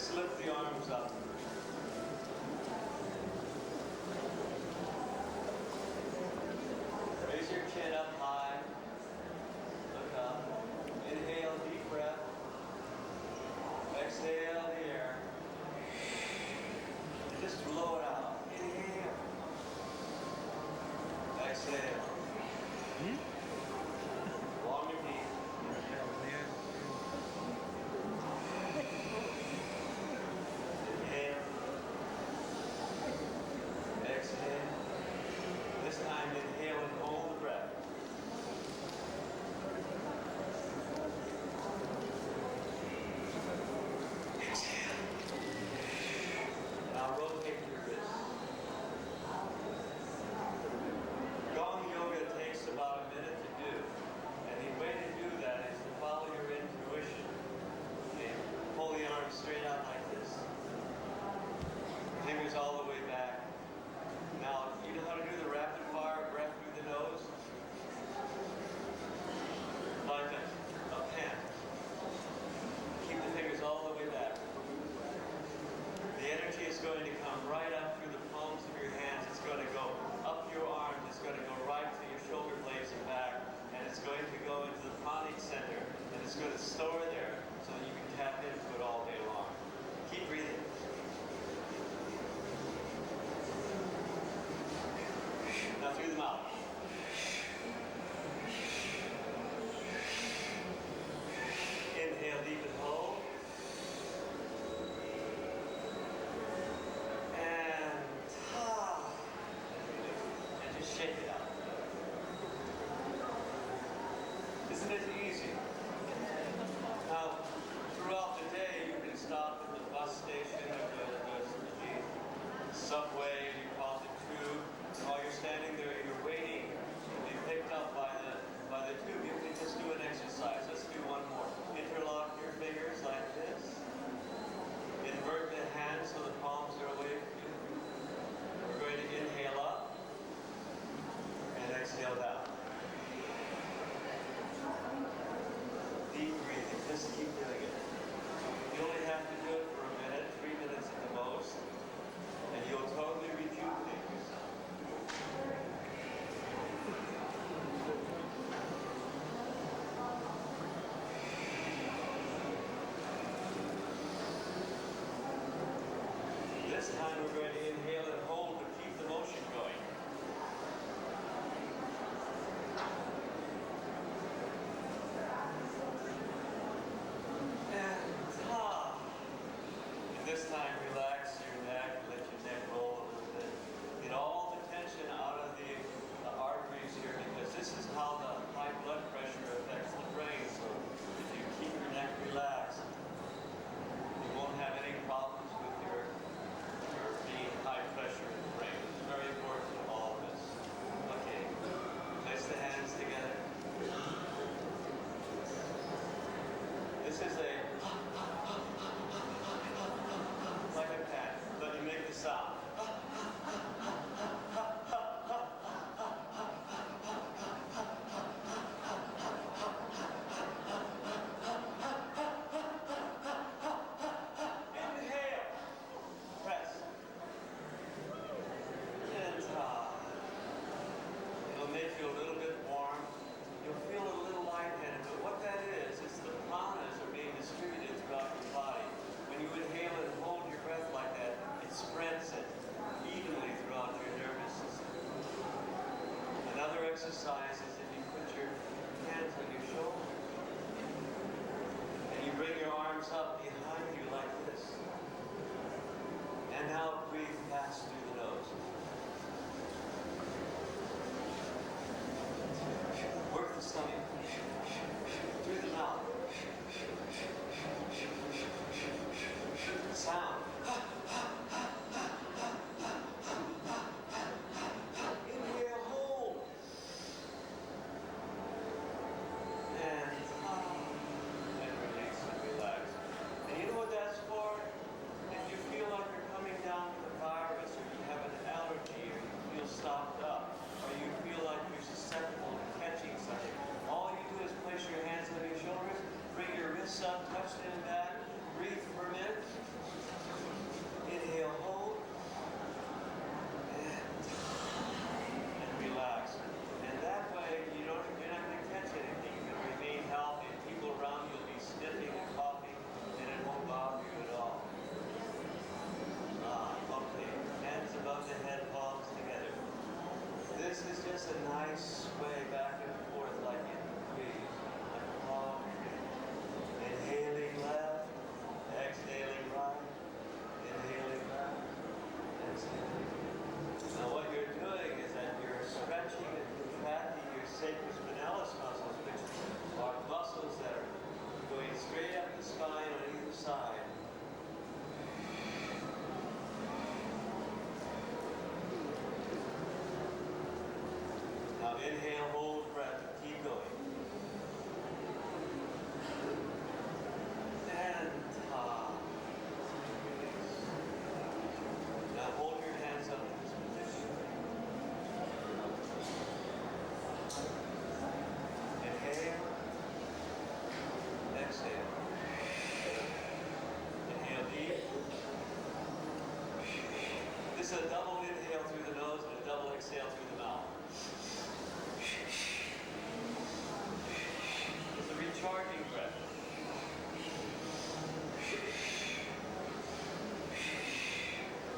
Just lift the arms up. Raise your chin up high. Look up. Inhale, deep breath. Exhale the air. And just blow it out. Inhale. Exhale. Long and deep. Inhale. Exhale. This time inhale and hold the breath. Exhale. Now rotate your wrists. Gong yoga takes about a minute to do. And the way to do that is to follow your intuition. Okay? Pull the arms straight out like this. Fingers all the way back. Now, you know how to do the rapid fire breath through the nose? Like a pen. Keep the fingers all the way back. The energy is going to come right up through the palms of your hands. It's going to go up your arms. It's going to go right to your shoulder blades and back. And it's going to go into the pranic center. And it's going to store there so that you can tap into it all day long. Keep breathing. Now through the mouth. Inhale deep and hold. And just shake it out. Isn't it easy? Now, throughout the day, you can stop at the bus station or the subway, you call it the tube. While you're standing there, you're waiting to be picked up by the tube. You can just do an exercise. Let's do one more. Interlock your fingers like this. Invert the hands so the palms are away from you. We're going to inhale up and exhale down. Deep breathing. Just keep doing it. You only have to do it for a minute, 3 minutes at the most, and you'll totally rejuvenate yourself. This time we're going to inhale and hold to keep the motion going. And this time relax your neck, let your neck roll a little bit. Get all the tension out of the arteries here, because this is how the high blood pressure affects the brain. So if you keep your neck relaxed, you won't have any problems with your being Inhale, hold breath, keep going. And now hold your hands up in this position. Inhale. Exhale. Inhale deep. This is a double inhale through the nose and a double exhale through the mouth. It's a recharging breath.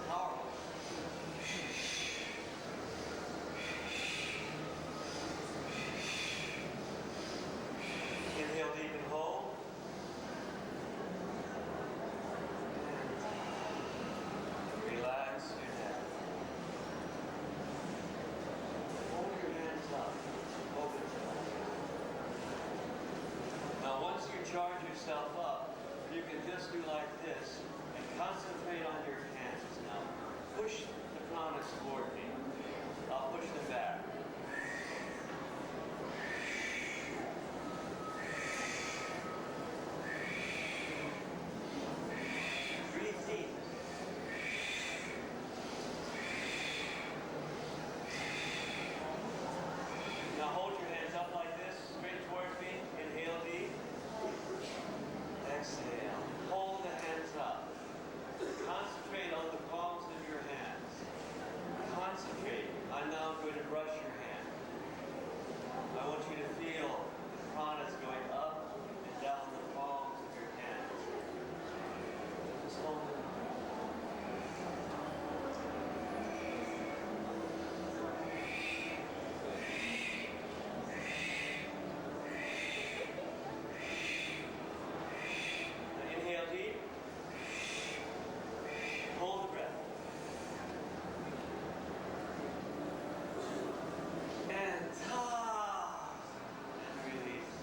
Powerful. Inhale deep and hold. Relax your neck. Hold your hands up. Open them. Now once you charge yourself up, you can just do like this and concentrate on your hands now. Push the prana toward me. I'll push them back. Breathe deep. Now hold your hands up like this, straight towards me. Inhale deep. Exhale. Hold the hands up. Concentrate on the palms of your hands. Concentrate. I'm now going to brush your hand. I want you to feel the pranas going up and down the palms of your hands. Just hold it. Inhale deep. Hold the breath. And and release.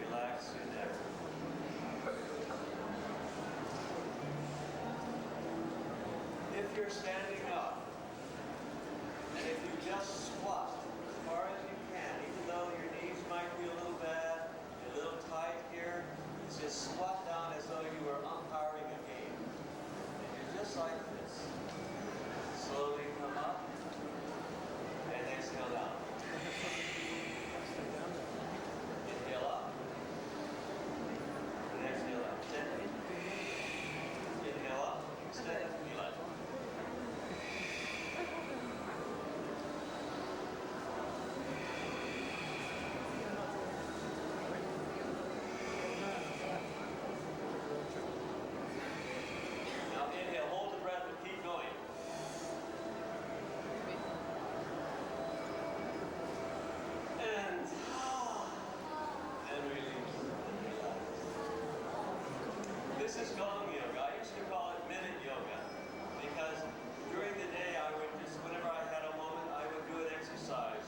Relax your neck. If you're standing up, and if you just squat as far as you can, even though your knees might be a little bad, a little tight here, just squat down as though you were umpiring a game. And you're just like this. Slowly come up and exhale down. Inhale up and exhale out. Gently. Inhale up, extend it, relax. Now inhale, hold the breath and keep going. And release. This is Gong yoga. I used to call it minute yoga because during the day I would just, whenever I had a moment, I would do an exercise.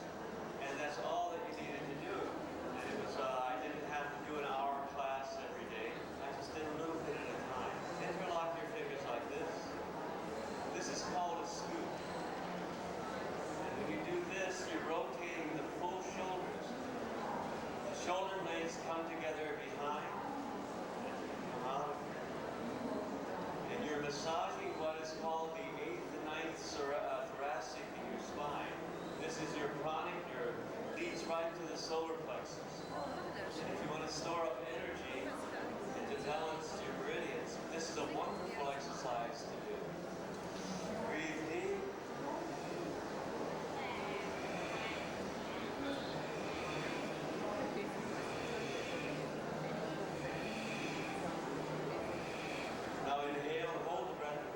And that's all that you needed to do. And it was, I didn't have to do an hour class every day. I just did a little bit at a time. Interlock your fingers like this. This is called a scoop. And when you do this, you're rotating the full shoulders. The shoulder blades come together behind and come out. And you're massaging what is called the 8th and 9th thoracic in your spine. This is your chronic nerve. Leads right to the solar plexus. And if you want to store up energy and to balance your meridians, this is a wonderful exercise to do. Breathe deep. Now inhale and hold the breath.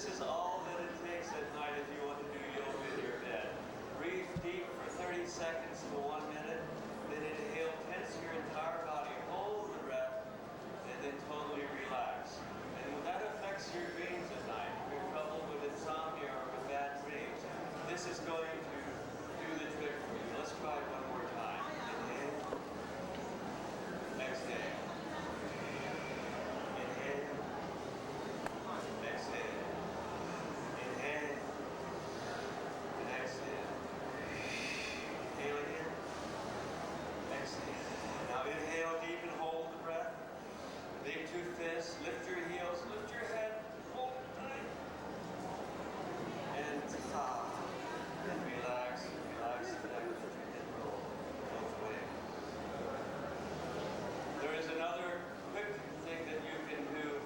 This is all that it takes at night if you want to do yoga in your bed. Breathe deep for 30 seconds to 1 minute, then inhale, tense your entire body, hold the breath, and then totally relax. And that affects your dreams at night. If you're troubled with insomnia or with bad dreams, this is going to do the trick for you. Let's try it one more time. Inhale. Exhale. Inhale. Exhale. Inhale. And exhale. Inhale again. Exhale. Now inhale deep and hold the breath. Big two fists. Lift your heels. Lift your head. Hold it tight. And and relax. Relax the neck and roll both ways. There is another quick thing that you can do,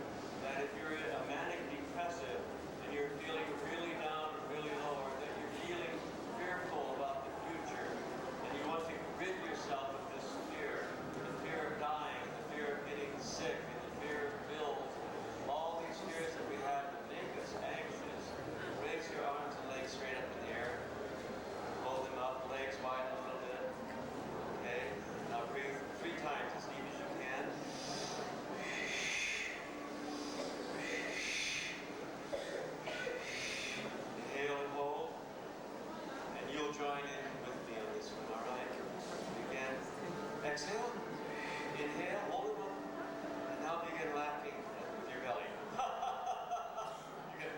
that if you're a manic depressive and you're feeling really down or really low, or that you're feeling fearful about the future, and you want to rid yourself of this fear, the fear of dying, the fear of getting sick, and the fear of bills, all these fears that we have that make us anxious, raise your arms and legs straight up in the air. Hold them up, legs wide a little bit. Okay? Now breathe 3 times as deep as you can. Inhale and hold. And you'll join in with me on this one, alright? Again. Exhale. Inhale, hold it up. And now begin laughing with your belly. You get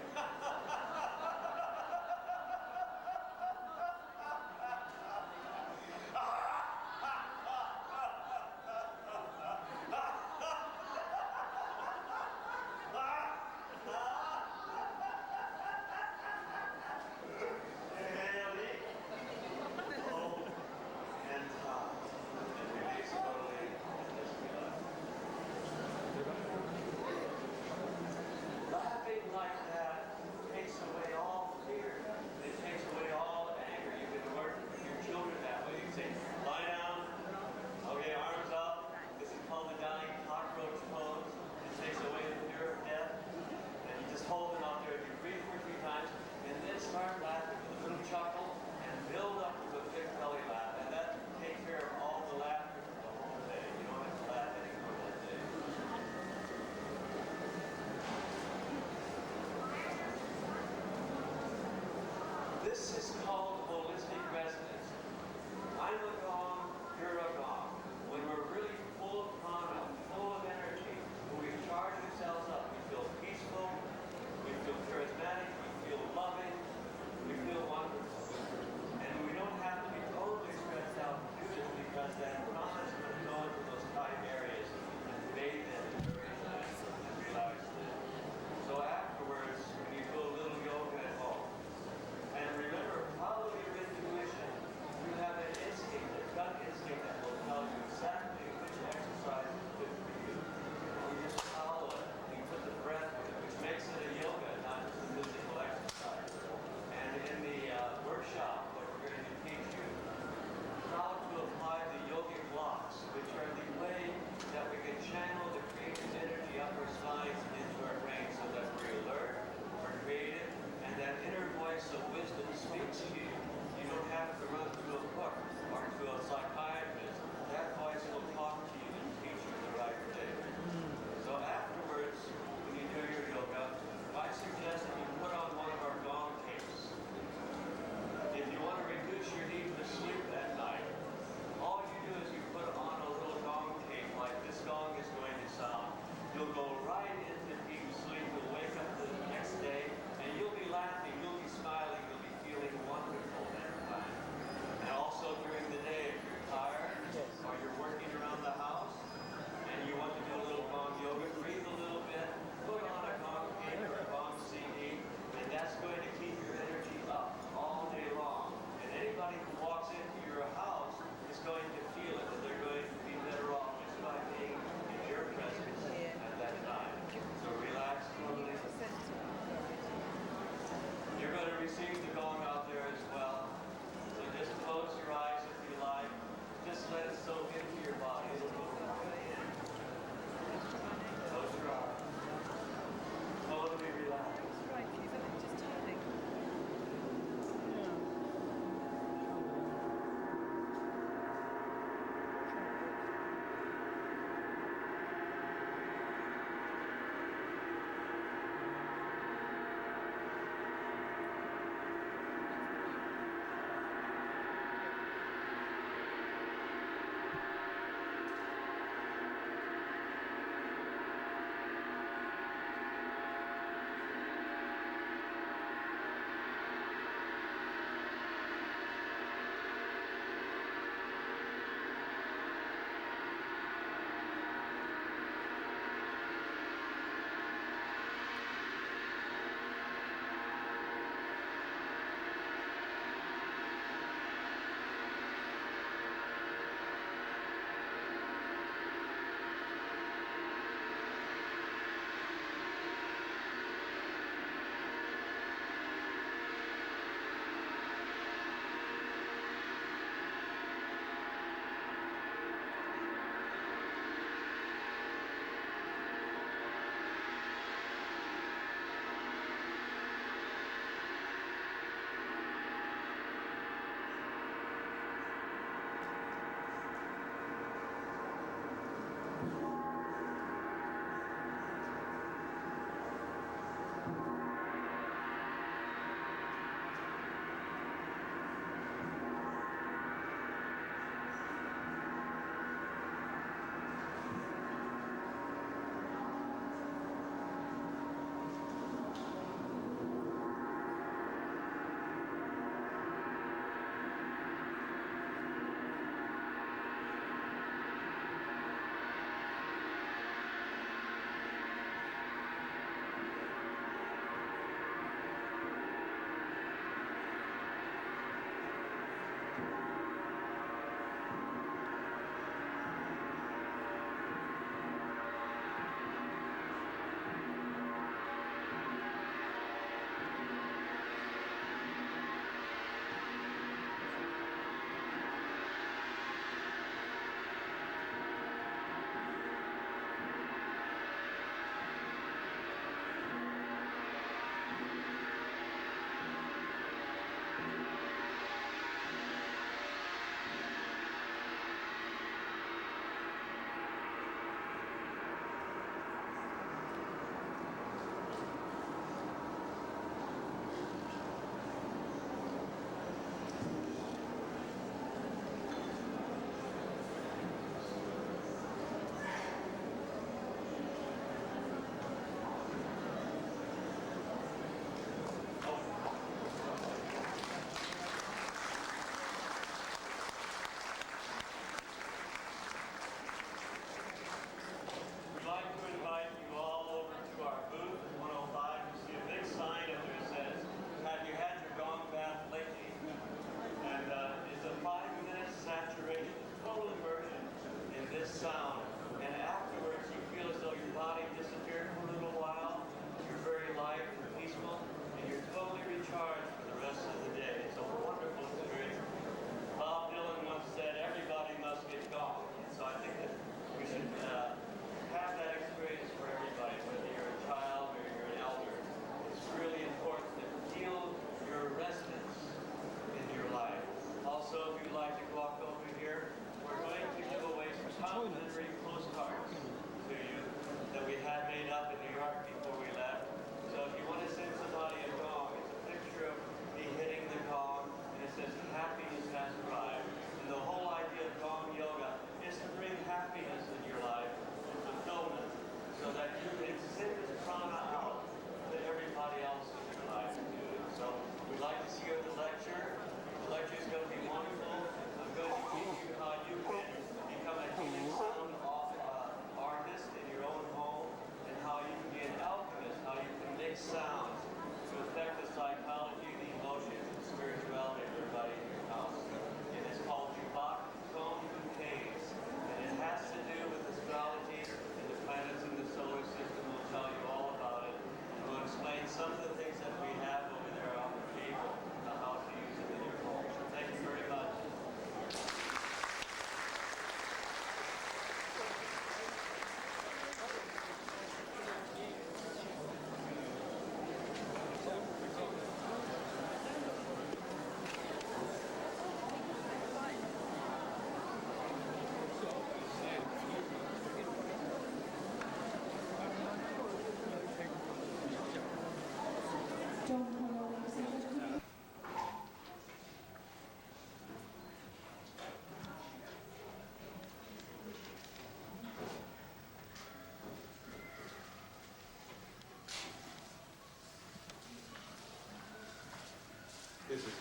laughing like that takes away all fear. It takes away all anger. You can work with your children that way. You can say, lie down. Okay, arms up. This is called the dying cockroach pose. It takes away the fear of death. And you just hold it out there. You breathe for 3 times, and then start laughing with a little chuckle and build up to a big belly laugh. And that takes care of all the laughter for the whole day. You don't have to laugh anymore that day. This is called holistic resonance. I'm a gong, you're a gong. When we're really full of prana, full of energy, when we charge ourselves up, we feel peaceful, we feel charismatic, we feel loving, we feel wonderful. And we don't have to be totally stressed out to do this, because that prana is going to go into those tight areas and bathe them and relax them. So afterwards, when you do a little yoga at home, and remember, probably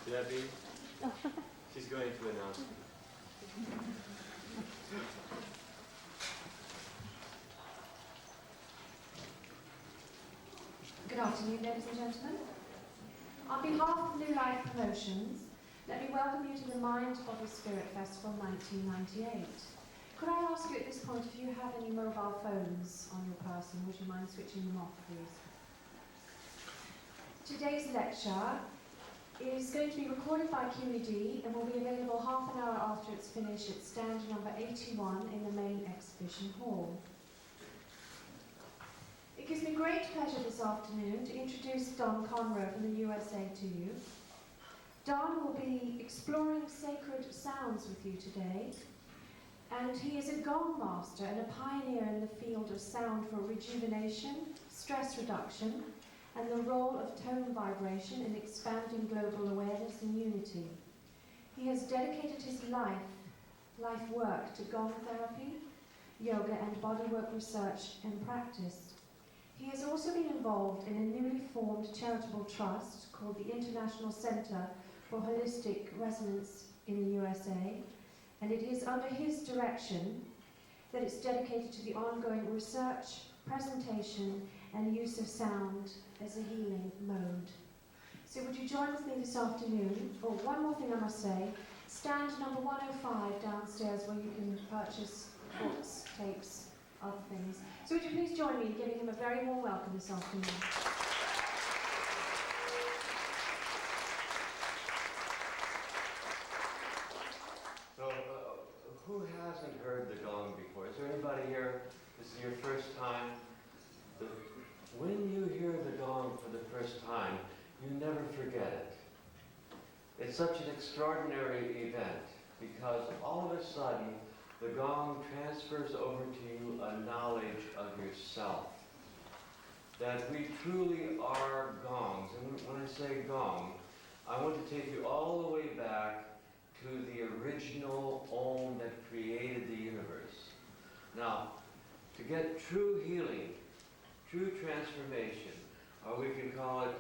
Debbie, she's going to announce it. Good afternoon, ladies and gentlemen. On behalf of New Life Promotions, let me welcome you to the Mind, Body, Spirit Festival 1998. Could I ask you at this point if you have any mobile phones on your person? Would you mind switching them off, please? Today's lecture is going to be recorded by QED and will be available half an hour after it's finished at stand number 81 in the main exhibition hall. It gives me great pleasure this afternoon to introduce Don Conroe from the USA to you. Don will be exploring sacred sounds with you today, and he is a gong master and a pioneer in the field of sound for rejuvenation, stress reduction, and the role of tone vibration in expanding global awareness and unity. He has dedicated his life work to gong therapy, yoga, and bodywork research and practice. He has also been involved in a newly formed charitable trust called the International Center for Holistic Resonance in the USA, and it is under his direction that it's dedicated to the ongoing research, presentation, and use of sound as a healing mode. So would you join with me this afternoon? Oh, one more thing I must say. Stand number 105 downstairs where you can purchase books, tapes, other things. So would you please join me in giving him a very warm welcome this afternoon. So, who hasn't heard the gong before? Is there anybody here? This is your first time? When you hear the gong for the first time, you never forget it. It's such an extraordinary event because all of a sudden the gong transfers over to you a knowledge of yourself. That we truly are gongs. And when I say gong, I want to take you all the way back to the original Om that created the universe. Now, to get true healing, true transformation, or we can call it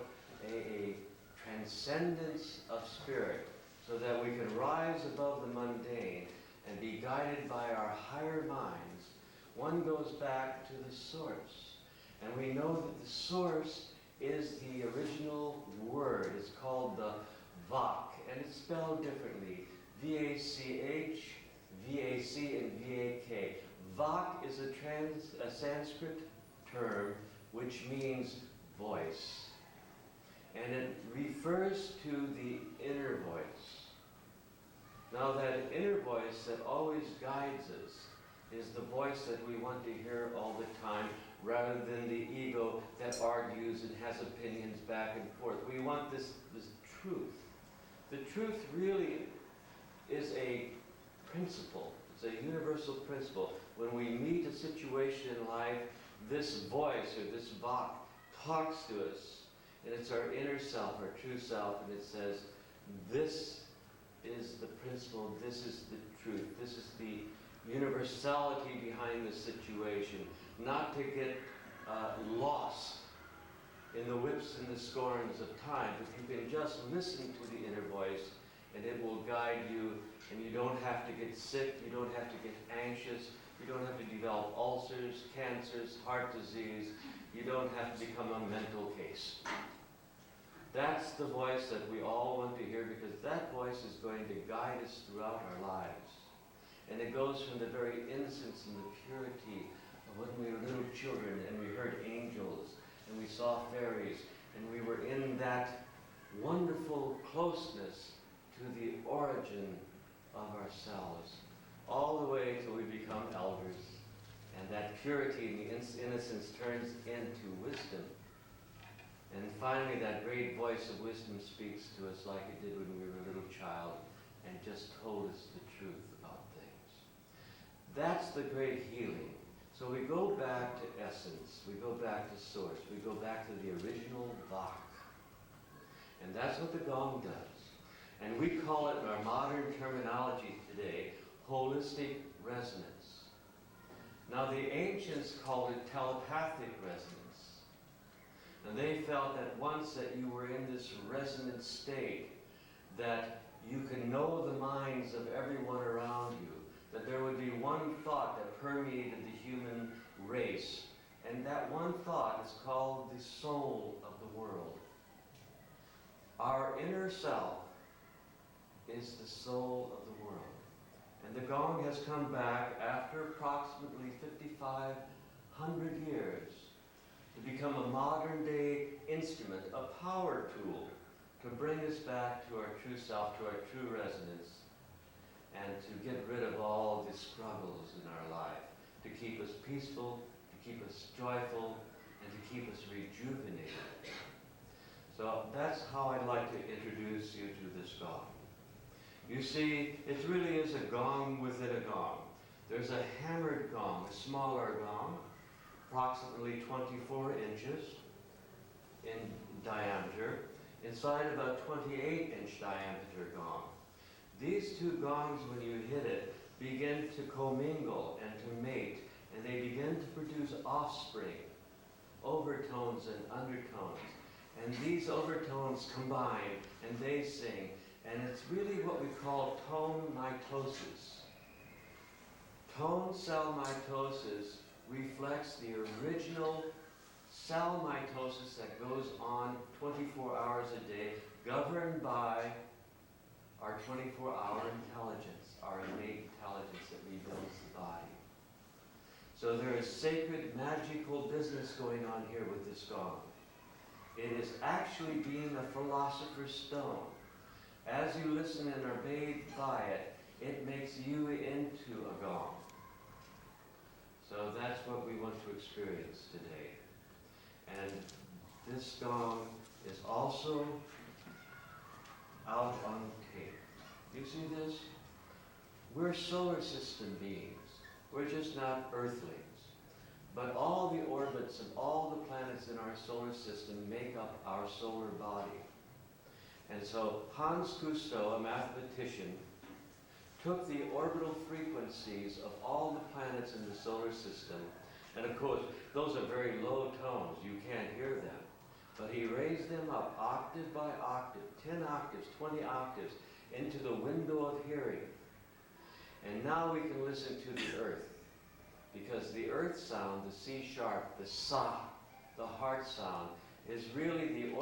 a transcendence of spirit, so that we can rise above the mundane and be guided by our higher minds, one goes back to the source. And we know that the source is the original word. It's called the Vak, and it's spelled differently. V-A-C-H, V-A-C, and V-A-K. Vak is a Sanskrit term which means voice. And it refers to the inner voice. Now that inner voice that always guides us is the voice that we want to hear all the time, rather than the ego that argues and has opinions back and forth. We want this truth. The truth really is a principle. It's a universal principle. When we meet a situation in life, this voice or this Vak talks to us, and it's our inner self, our true self, and it says, this is the principle, this is the truth, this is the universality behind the situation. Not to get lost in the whips and the scorns of time, but you can just listen to the inner voice and it will guide you, and you don't have to get sick, you don't have to get anxious, you don't have to develop ulcers, cancers, heart disease, you don't have to become a mental case. That's the voice that we all want to hear, because that voice is going to guide us throughout our lives. And it goes from the very innocence and the purity of when we were little children and we heard angels and we saw fairies and we were in that wonderful closeness to the origin of ourselves, all the way till we become elders. And that purity and the innocence turns into wisdom. And finally, that great voice of wisdom speaks to us like it did when we were a little child and just told us the truth about things. That's the great healing. So we go back to essence, we go back to source, we go back to the original Vak. And that's what the gong does. And we call it in our modern terminology today, holistic resonance. Now the ancients called it telepathic resonance. And they felt that once that you were in this resonant state, that you can know the minds of everyone around you, that there would be one thought that permeated the human race, and that one thought is called the soul of the world. Our inner self is the soul of the world. And the gong has come back after approximately 5,500 years to become a modern-day instrument, a power tool, to bring us back to our true self, to our true resonance, and to get rid of all the struggles in our life, to keep us peaceful, to keep us joyful, and to keep us rejuvenated. So that's how I'd like to introduce you to this gong. You see, it really is a gong within a gong. There's a hammered gong, a smaller gong, approximately 24 inches in diameter, inside of a 28-inch diameter gong. These two gongs, when you hit it, begin to commingle and to mate, and they begin to produce offspring, overtones and undertones. And these overtones combine, and they sing. And it's really what we call tone mitosis. Tone cell mitosis reflects the original cell mitosis that goes on 24 hours a day, governed by our 24-hour intelligence, our innate intelligence that rebuilds the body. So there is sacred, magical business going on here with this gong. It is actually being a philosopher's stone. As you listen and are bathed by it, it makes you into a gong. So that's what we want to experience today. And this gong is also out on tape. You see this? We're solar system beings. We're just not earthlings. But all the orbits of all the planets in our solar system make up our solar body. And so Hans Cousteau, a mathematician, took the orbital frequencies of all the planets in the solar system, and of course, those are very low tones, you can't hear them, but he raised them up octave by octave, 10 octaves, 20 octaves, into the window of hearing. And now we can listen to the earth, because the earth sound, the C sharp, the sa, the heart sound, is really the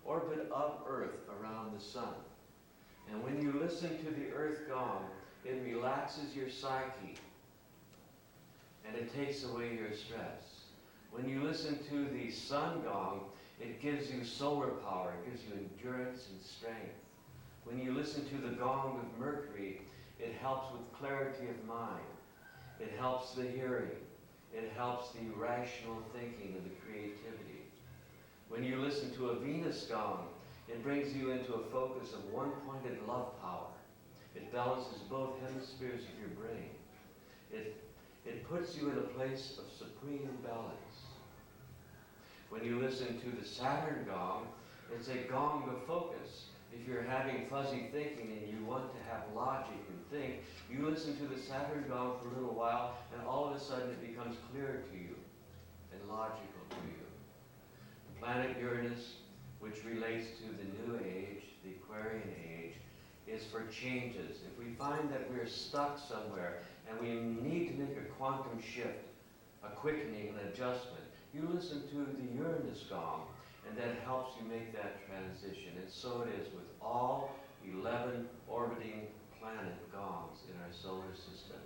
orbit of Earth around the sun. And when you listen to the earth gong, it relaxes your psyche and it takes away your stress. When you listen to the sun gong, it gives you solar power, it gives you endurance and strength. When you listen to the gong of Mercury, it helps with clarity of mind. It helps the hearing. It helps the rational thinking and the creativity. When you listen to a Venus gong, it brings you into a focus of one-pointed love power. It balances both hemispheres of your brain. It puts you in a place of supreme balance. When you listen to the Saturn gong, it's a gong of focus. If you're having fuzzy thinking and you want to have logic and think, you listen to the Saturn gong for a little while, and all of a sudden it becomes clear to you and logical to you. The planet Uranus, which relates to the New Age, the Aquarian Age, is for changes. If we find that we're stuck somewhere and we need to make a quantum shift, a quickening, an adjustment, you listen to the Uranus gong, and that helps you make that transition. And so it is with all 11 orbiting planet gongs in our solar system.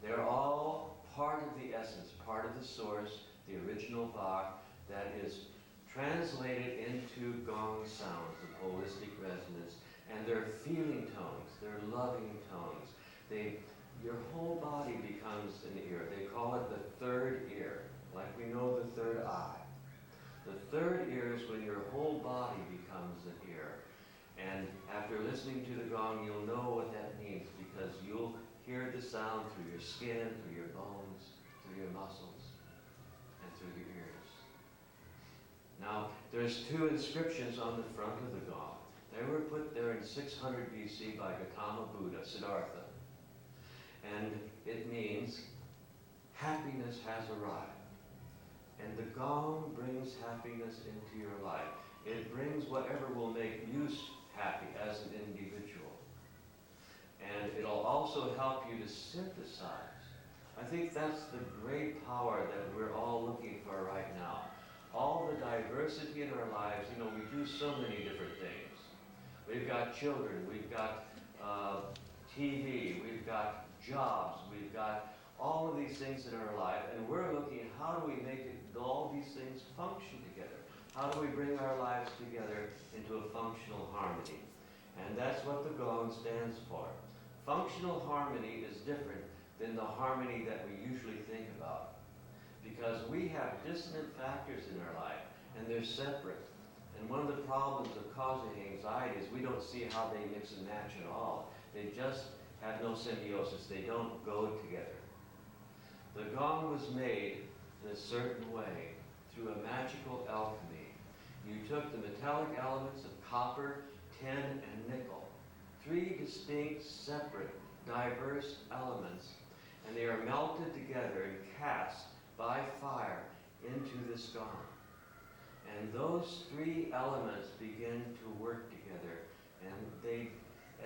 They're all part of the essence, part of the source, the original Bach, that is translated into gong sounds of holistic resonance. And they're feeling tones, they're loving tones. Your whole body becomes an ear. They call it the third ear, like we know the third eye. The third ear is when your whole body becomes an ear. And after listening to the gong, you'll know what that means, because you'll hear the sound through your skin, through your bones, through your muscles, and through your ears. Now, there's two inscriptions on the front of the gong. They were put there in 600 BC by Gautama Buddha, Siddhartha. And it means, happiness has arrived. And the gong brings happiness into your life. It brings whatever will make you happy as an individual. And it'll also help you to synthesize. I think that's the great power that we're all looking for right now. All the diversity in our lives, you know, we do so many different things. We've got children, we've got TV, we've got jobs, we've got all of these things in our life, and we're looking at how do we make all these things function together? How do we bring our lives together into a functional harmony? And that's what the gong stands for. Functional harmony is different than the harmony that we usually think about. Because we have dissonant factors in our life, and they're separate. And one of the problems of causing anxiety is we don't see how they mix and match at all. They just have no symbiosis. They don't go together. The gong was made in a certain way through a magical alchemy. You took the metallic elements of copper, tin, and nickel, three distinct, separate, diverse elements, and they are melted together and cast by fire into this gong. And those three elements begin to work together, and they,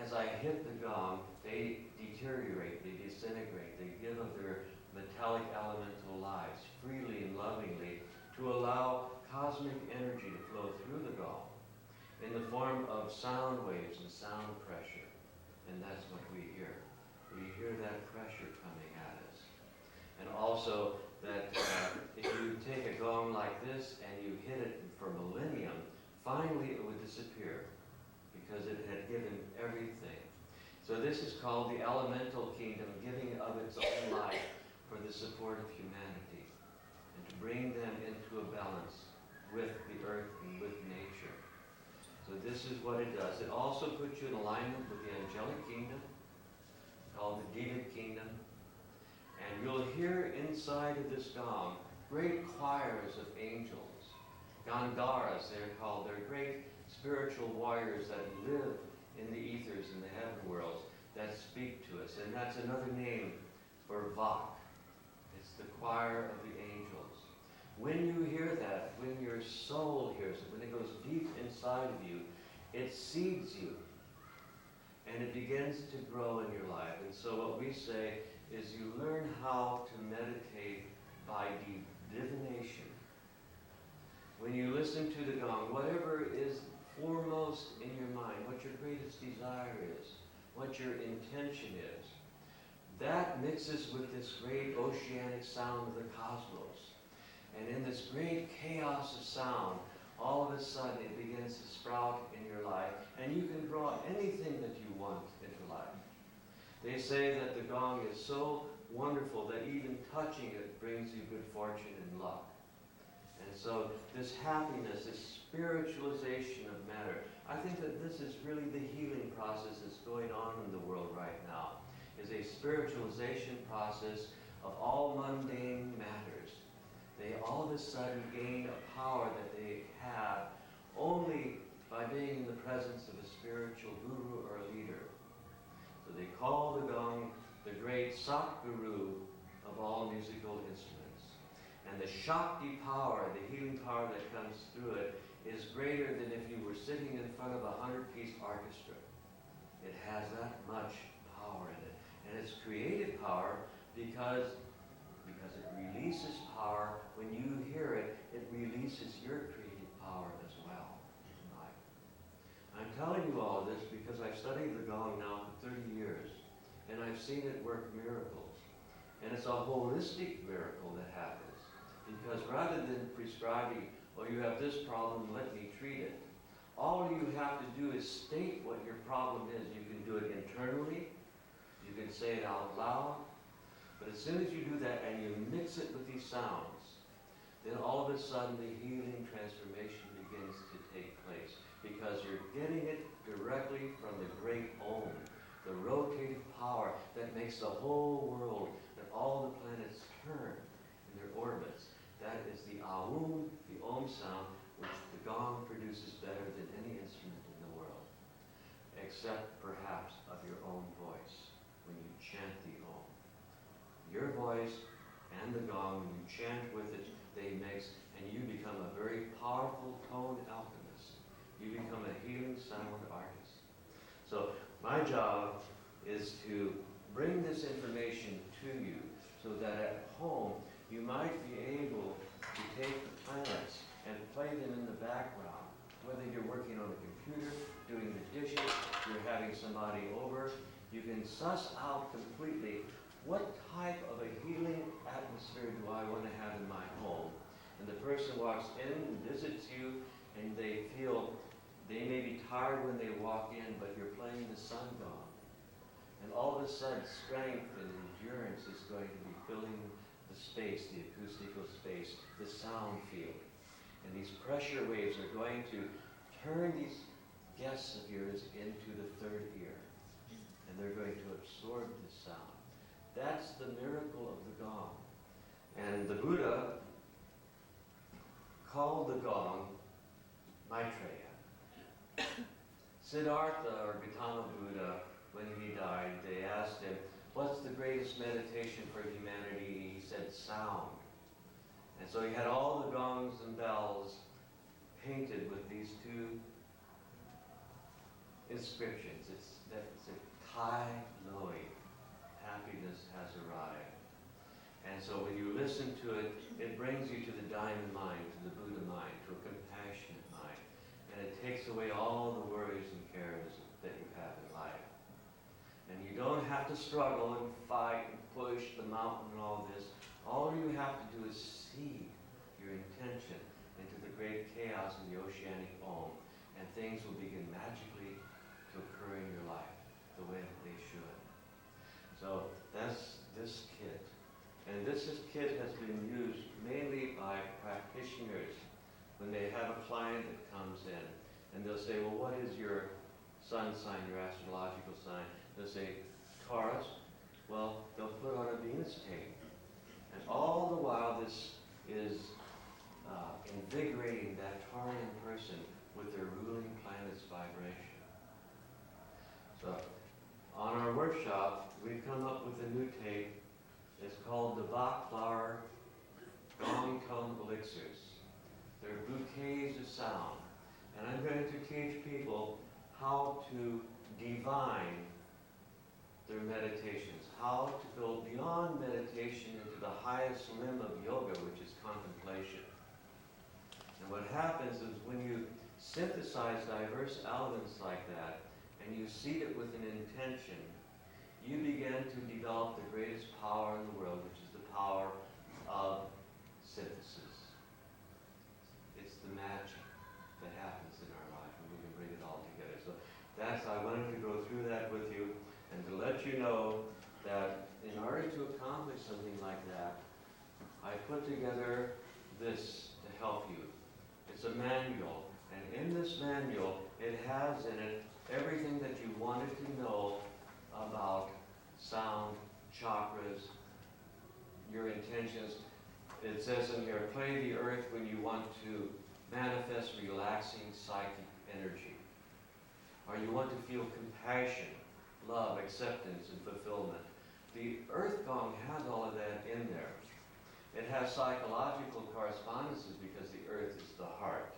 as I hit the gong, they deteriorate, they disintegrate, they give of their metallic elemental lives freely and lovingly to allow cosmic energy to flow through the gong in the form of sound waves and sound pressure. And that's what we hear. We hear that pressure coming at us. And also that if you take a gong like this and you hit it for millennium, finally it would disappear because it had given everything. So this is called the elemental kingdom, giving of its own life for the support of humanity and to bring them into a balance with the earth and with nature. So this is what it does. It also puts you in alignment with the angelic kingdom, called the Devic kingdom. And you'll hear inside of this gong great choirs of angels. Gandharas, they're called. They're great spiritual warriors that live in the ethers, in the heaven worlds, that speak to us. And that's another name for Vak. It's the choir of the angels. When you hear that, when your soul hears it, when it goes deep inside of you, it seeds you. And it begins to grow in your life. And so what we say is you learn how to meditate by divination. When you listen to the gong, whatever is foremost in your mind, what your greatest desire is, what your intention is, that mixes with this great oceanic sound of the cosmos. And in this great chaos of sound, all of a sudden it begins to sprout in your life, and you can draw anything that you want into life. They say that the gong is so wonderful that even touching it brings you good fortune and luck. And so this happiness, this spiritualization of matter, I think that this is really the healing process that's going on in the world right now, is a spiritualization process of all mundane matters. They all of a sudden gain a power that they have only by being in the presence of a spiritual guru or a leader. So they call the gong the great Satguru of all musical instruments. And the Shakti power, the healing power that comes through it, is greater than if you were sitting in front of a 100-piece orchestra. It has that much power in it. And it's creative power because it releases power. When you hear it, it releases your creative power as well in life. I'm telling you all of this because I've studied the gong now for 30 years, and I've seen it work miracles. And it's a holistic miracle that happens, because rather than prescribing, oh, you have this problem, let me treat it, all you have to do is state what your problem is. You can do it internally, you can say it out loud, but as soon as you do that and you mix it with these sounds, then all of a sudden the healing transformation begins to take place, because you're getting it directly from the great Om, the rotative power that makes the whole world, that all the planets turn in their orbits. That is the Aum, the Om sound, which the gong produces better than any instrument in the world, except perhaps of your own voice when you chant the Om. Your voice and the gong, when you chant with it, they mix, and you become a very powerful tone alchemist. You become a healing sound artist. My job is to bring this information to you so that at home you might be able to take the planets and play them in the background. Whether you're working on a computer, doing the dishes, you're having somebody over, you can suss out completely what type of a healing atmosphere do I want to have in my home. And the person walks in and visits you, and they feel they may be tired when they walk in, but you're playing the sun gong. And all of a sudden, strength and endurance is going to be filling the space, the acoustical space, the sound field. And these pressure waves are going to turn these guests of yours into the third ear. And they're going to absorb the sound. That's the miracle of the gong. And the Buddha called the gong Maitreya. Siddhartha, or Gautama Buddha, when he died, they asked him, what's the greatest meditation for humanity? He said, sound. And so he had all the gongs and bells painted with these two inscriptions. It's a Tai Loi, happiness has arrived. And so when you listen to it, it brings you to the diamond mind, to the Buddha mind, to a compassionate mind. And it takes away all the worries and cares that you have in life. And you don't have to struggle and fight and push the mountain and all this. All you have to do is seed your intention into the great chaos of the oceanic Om, and things will begin magically to occur in your life the way that they should. So that's this kit. And this kit has been used mainly by practitioners when they have a client that comes in. And they'll say, well, what is your sun sign, your astrological sign? They'll say, Taurus. Well, they'll put on a Venus tape. And all the while this is invigorating that Taurian person with their ruling planet's vibration. So on our workshop, we've come up with a new tape. It's called the Bach Flower Gong Tone Elixirs. They're bouquets of sound. And I'm going to teach people how to divine their meditations, how to go beyond meditation into the highest limb of yoga, which is contemplation. And what happens is when you synthesize diverse elements like that, and you seed it with an intention, you begin to develop the greatest power in the world, which is the power of synthesis. It's the magic that happens in our life, and we can bring it all together. So I wanted to go through that with you, and to let you know that in order to accomplish something like that, I put together this to help you. It's a manual, and in this manual, it has in it everything that you wanted to know about sound, chakras, your intentions. It says in here, play the earth when you want to manifest relaxing psychic energy. Or you want to feel compassion, love, acceptance, and fulfillment. The earth gong has all of that in there. It has psychological correspondences because the earth is the heart.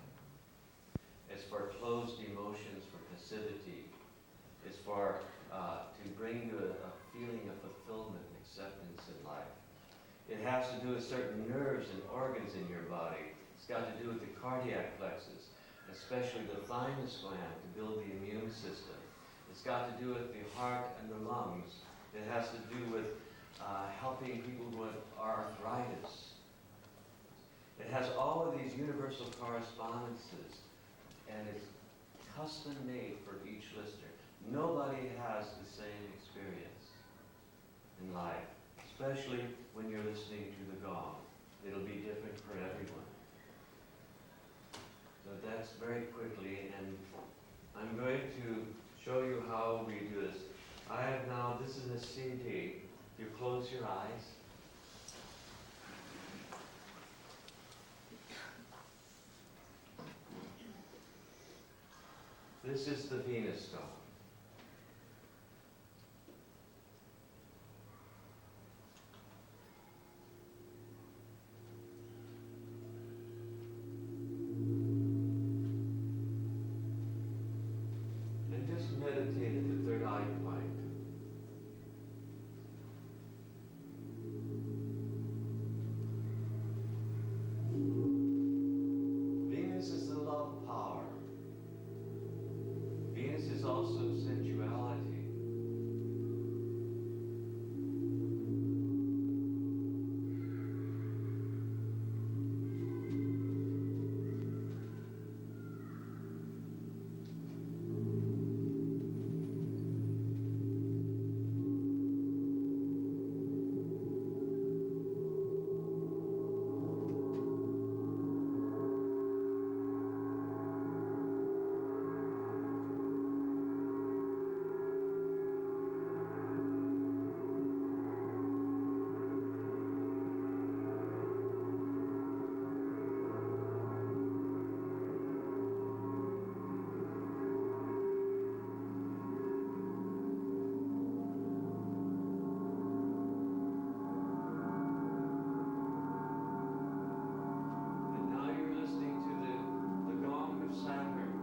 It's for closed emotions, for passivity. It's for to bring you a feeling of fulfillment and acceptance in life. It has to do with certain nerves and organs in your body. It's got to do with the cardiac plexus, especially the thymus gland to build the immune system. It's got to do with the heart and the lungs. It has to do with helping people with arthritis. It has all of these universal correspondences, and it's custom made for each listener. Nobody has the same experience in life, especially when you're listening to the gong. It'll be different for everyone. So that's very quickly, and I'm going to show you how we do this. I have now, this is a CD. You close your eyes. This is the Venus stone. And just meditate at the third eye also sensuality. And now you're listening to the gong of Saturn.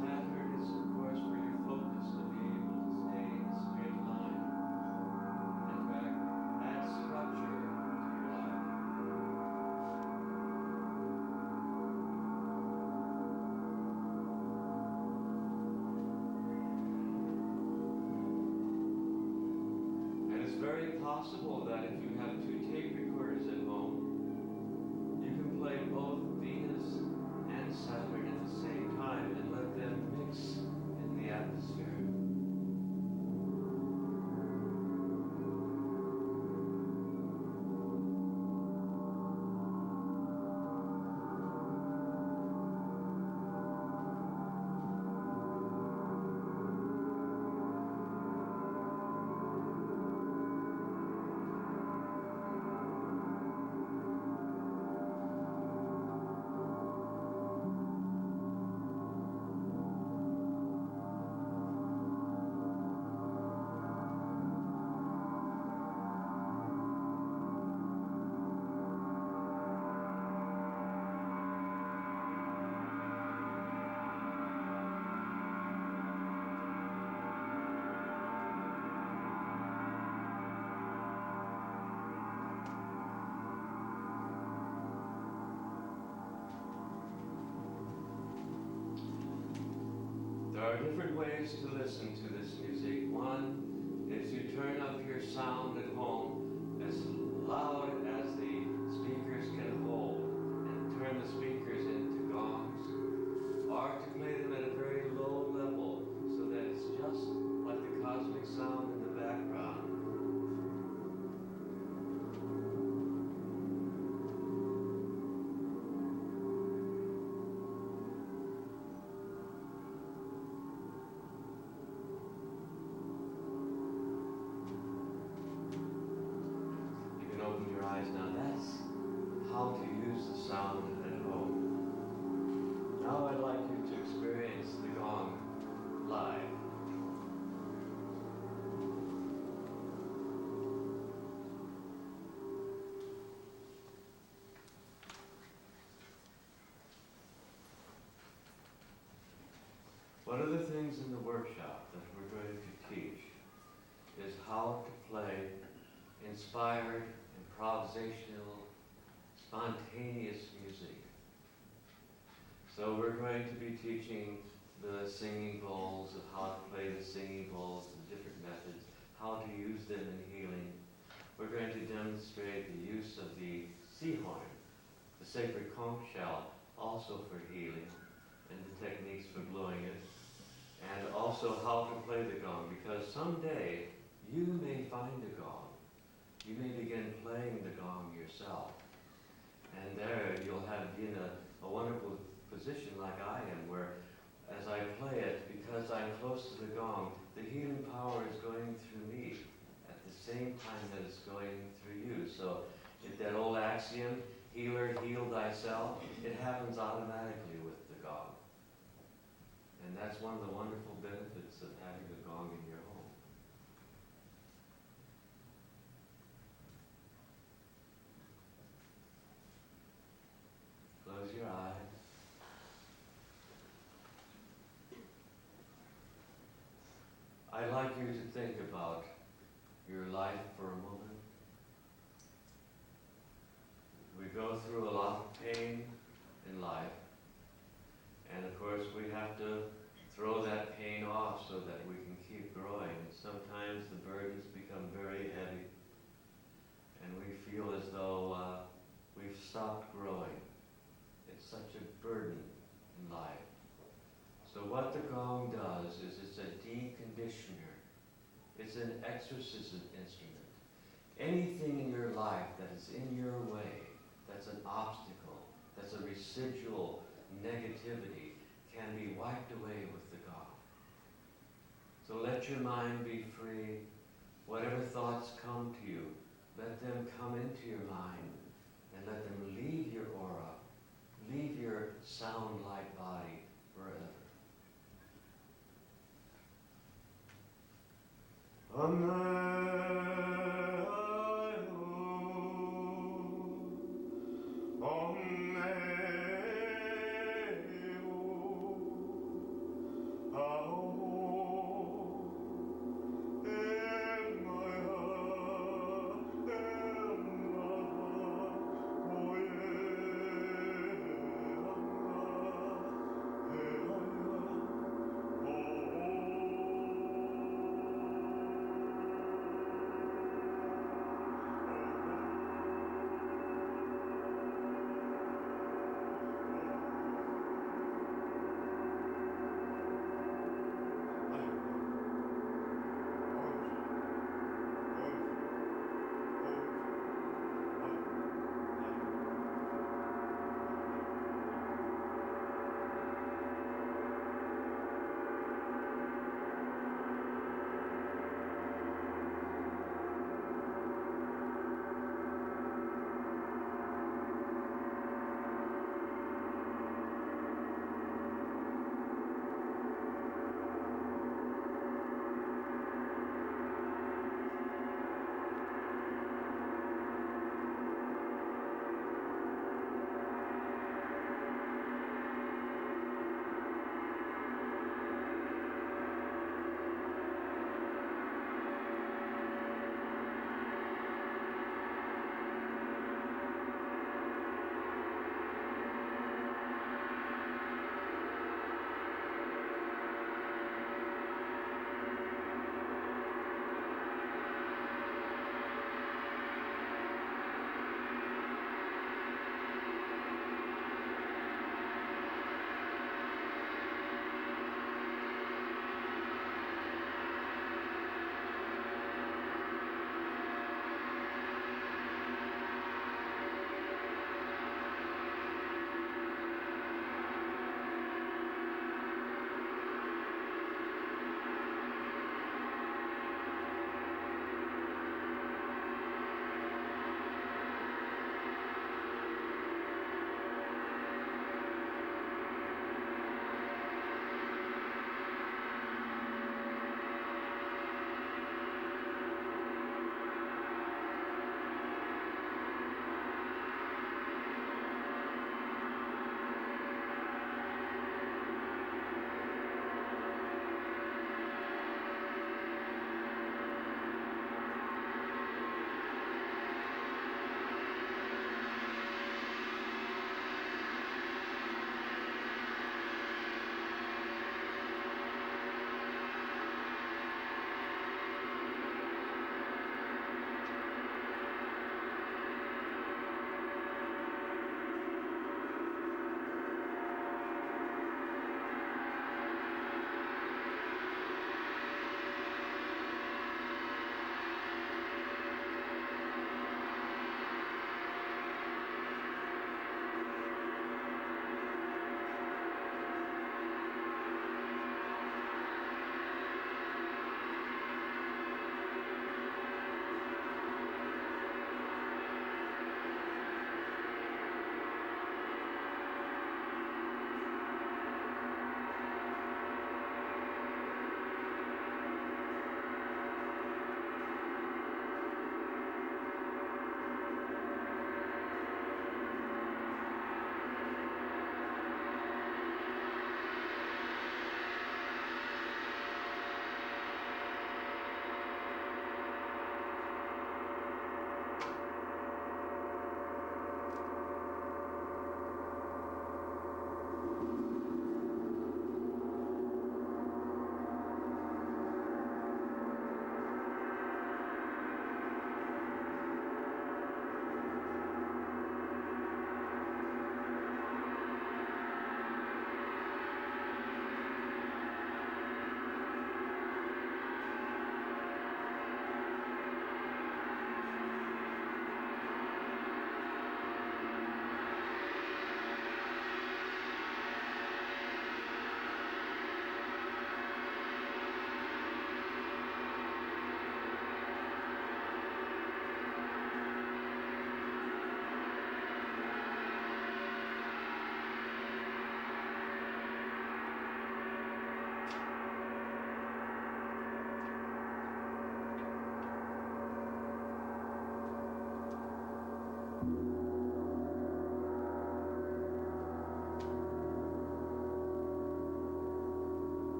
Saturn is, of course, for your focus to be able to stay in a straight line. In fact, add structure to your life. And it's very possible that if you have two tape recorders at home, you can play both Venus and Saturn at the same time and let them mix in the atmosphere. There are different ways to listen to this music. One is you turn up your sound at home as loud as the speakers can hold and turn the speakers into gongs, or to play them at a very low level so that it's just like the cosmic sound in the background. You can open your eyes now. That's how to use the sound at home. Now I'd like you to experience the gong live. One of the things in the workshop that we're going to teach is how to play inspired, improvisational, spontaneous music. So we're going to be teaching the singing bowls, of how to play the singing bowls, the different methods, how to use them in healing. We're going to demonstrate the use of the sea horn, the sacred conch shell, also for healing, and the techniques for blowing it, and also how to play the gong, because someday you may find a gong. You may begin playing the gong yourself. And there you'll be in a wonderful position like I am, where as I play it, because I'm close to the gong, the healing power is going through me at the same time that it's going through you. So that old axiom, healer, heal thyself, it happens automatically with the gong. And that's one of the wonderful benefits of having a gong in your home. Close your eyes. I'd like you to think about your life for a moment. We go through a lot of pain in life, and of course we have to throw that that pain off so that we can keep growing. And sometimes the burdens become very heavy, and we feel as though we've stopped growing. It's such a burden in life. So what the gong does is it's a deconditioner. It's an exorcism instrument. Anything in your life that is in your way, that's an obstacle, that's a residual negativity, can be wiped away with the gong. So let your mind be free. Whatever thoughts come to you, let them come into your mind and let them leave your aura, leave your sound-light body forever.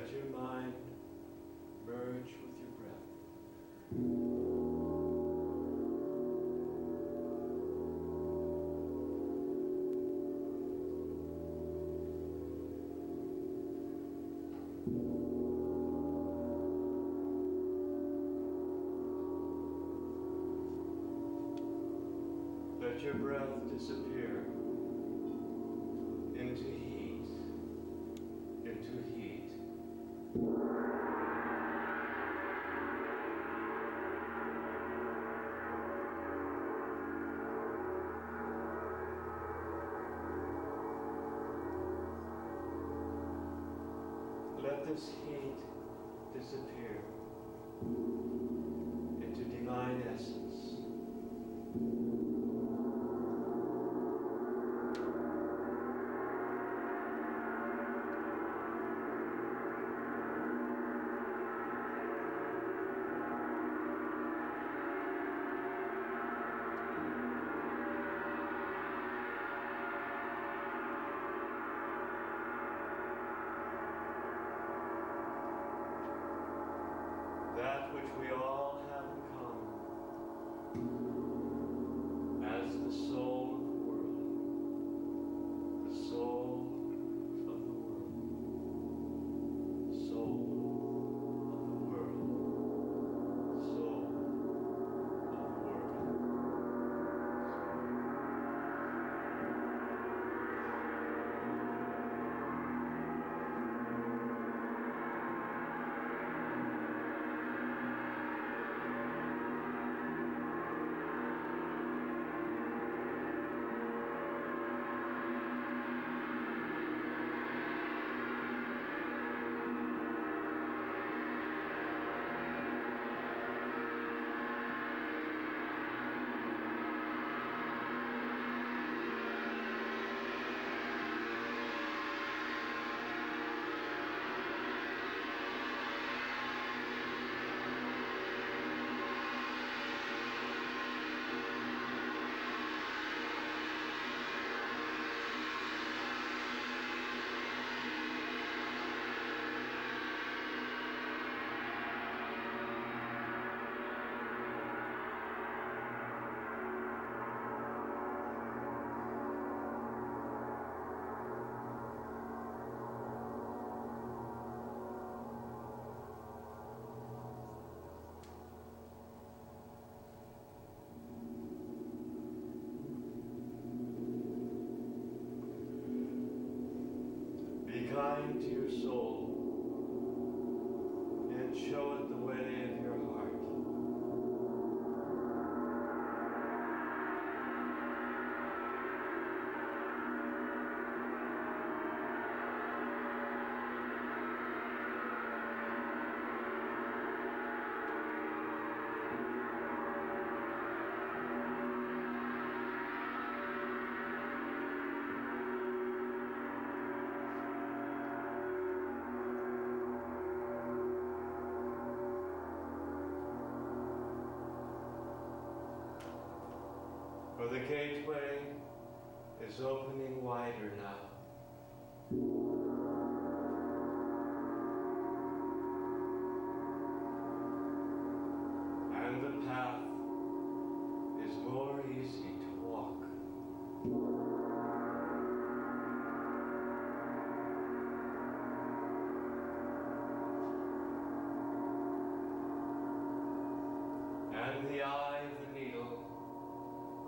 Let your mind merge with your breath. Let your breath disappear into heat, into heat. Let this heat disappear into divine essence. That which we all have in common as the soul of the world, the soul of the world, soul of the world, soul of the world. Be kind to your soul and show it the way of your heart. For the gateway is opening wider now. And the path is more easy to walk. And the eye of the needle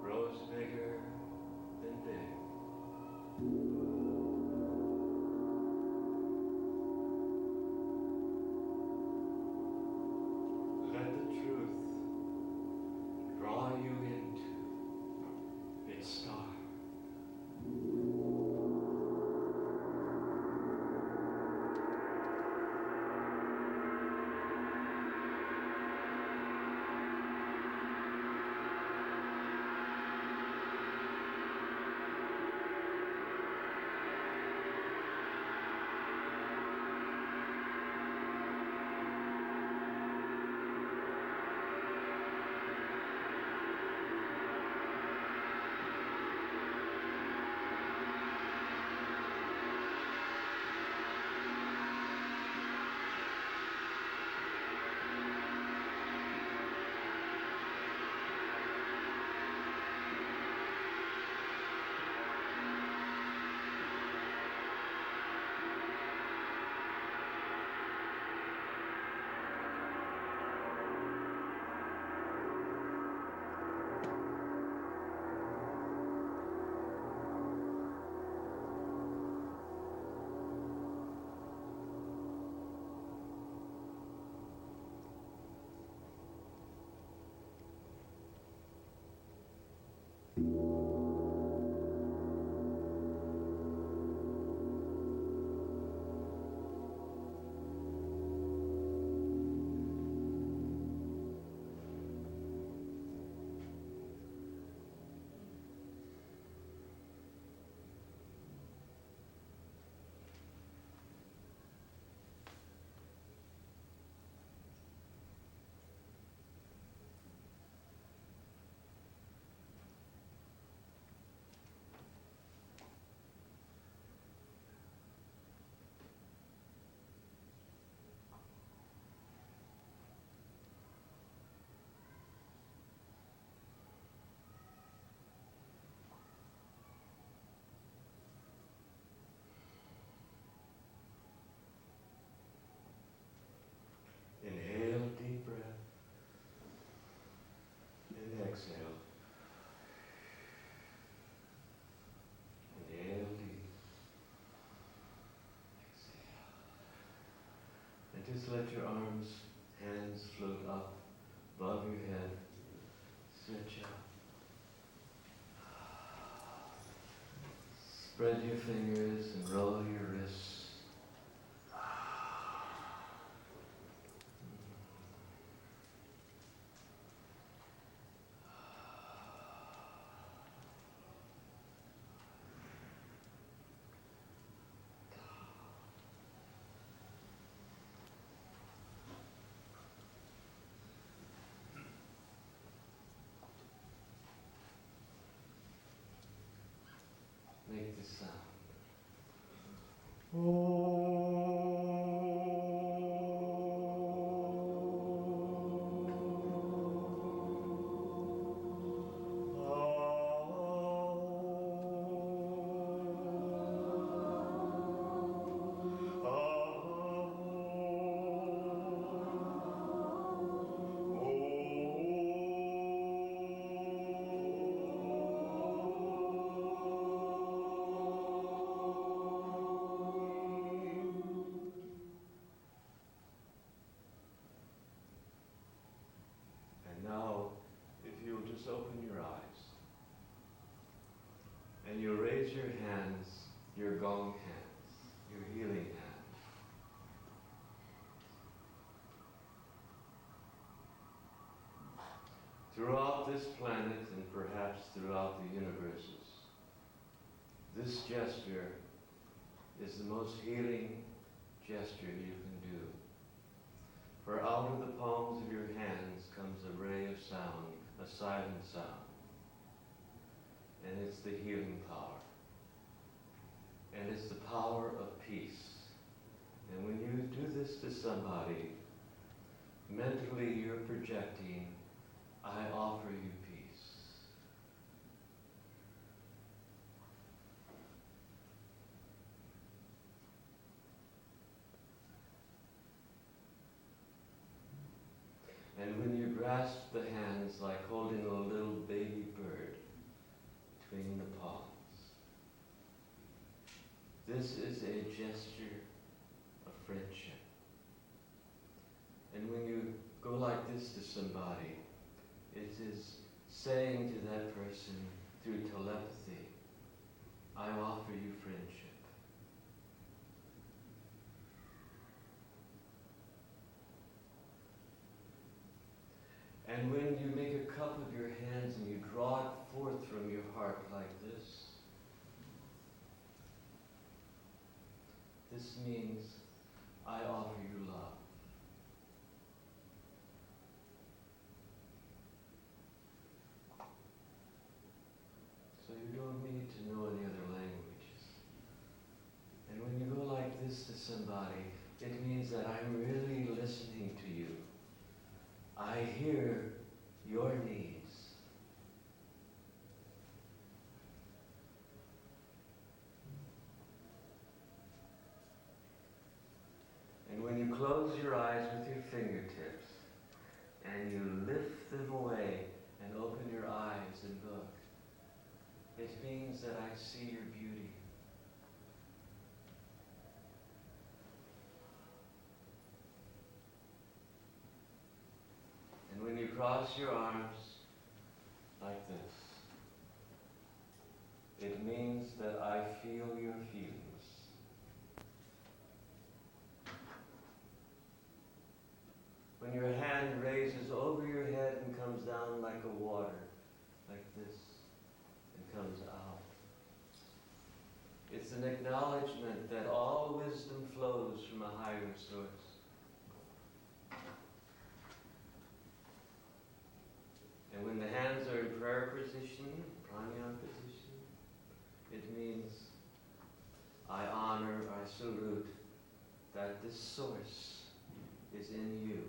grows bigger than big. let your arms, hands float up above your head. Satge. Spread your fingers and roll your wrists. Make this sound. Now, if you'll just open your eyes, and you'll raise your hands, your gong hands, your healing hands. Throughout this planet, and perhaps throughout the universes, this gesture is the most healing gesture you can do. For out of the palms of your hands comes a ray of sound, a silent sound. And it's the healing power. And it's the power of peace. And when you do this to somebody, mentally you're projecting, I offer you peace. And when you grasp the hands like holding a little baby bird between the palms, this is a gesture of friendship. And when you go like this to somebody, it is saying to that person through telepathy, I offer you friendship. And when you make a cup of your hands and you draw it forth from your heart like this, this means I offer you love. So you don't need to know any other languages. And when you go like this to somebody, it means that I'm really listening to you. I hear your needs. And when you close your eyes with your fingertips and you lift them away and open your eyes and look, it means that I see your beauty. And when you cross your arms like this, it means that I feel your feelings. When your hand raises over your head and comes down like a water, like this, and comes out, it's an acknowledgement that all wisdom flows from a higher source. And when the hands are in prayer position, pranayama position, it means I honor, I salute that this source is in you.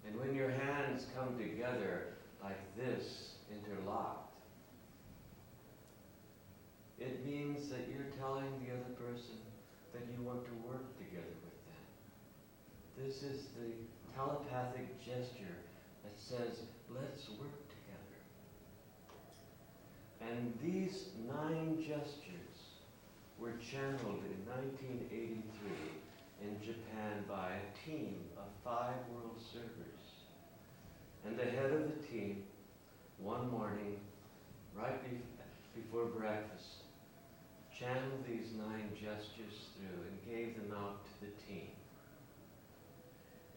And when your hands come together like this, interlocked, it means that you're telling the other person that you want to work together with them. This is the telepathic gesture that says, let's work together. And these 9 gestures were channeled in 1983 in Japan by a team of 5 world servers. And the head of the team, one morning, right before breakfast, channeled these 9 gestures through and gave them out to the team.